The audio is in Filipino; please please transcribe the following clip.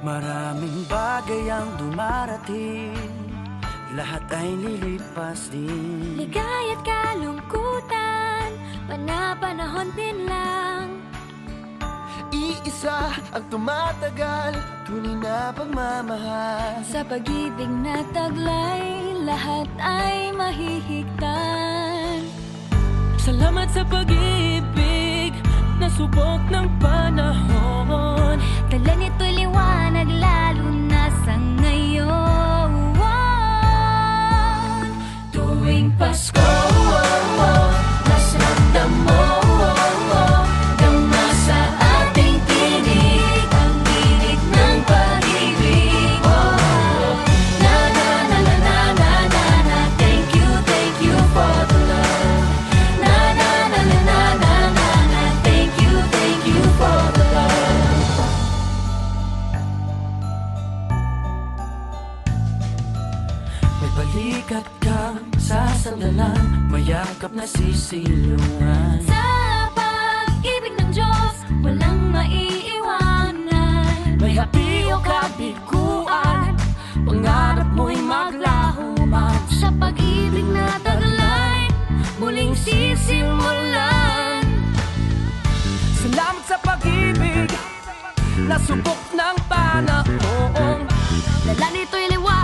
Maraming bagay ang dumarating, lahat ay lilipas din. Ligaya't kalungkutan, panahon din lang. Iisa ang tumatagal, tunay na pagmamahal. Sa pag-ibig na taglay, lahat ay mahihigtan. Salamat sa pag-ibig na subok ng panahon. Dala nito'y liwanag lalo na sa ngayon. Tuwing Pasko, mas ramdam mo, dama sa ating tinig ang tinig ng pag-ibig. Na na na na na na na na, thank you for the love. Na na na na na na na na, thank you for the love. May balikat kang sasandalan, mayakap na sisilungan. Sa pag-ibig ng Diyos, walang maiiwanan. May happy o kabiguan, pangarap mo'y maglaho man. Sa pag-ibig na taglay, muling sisimulan. Salamat sa pag-ibig na subok ng panahon. Dala nito'y liwanag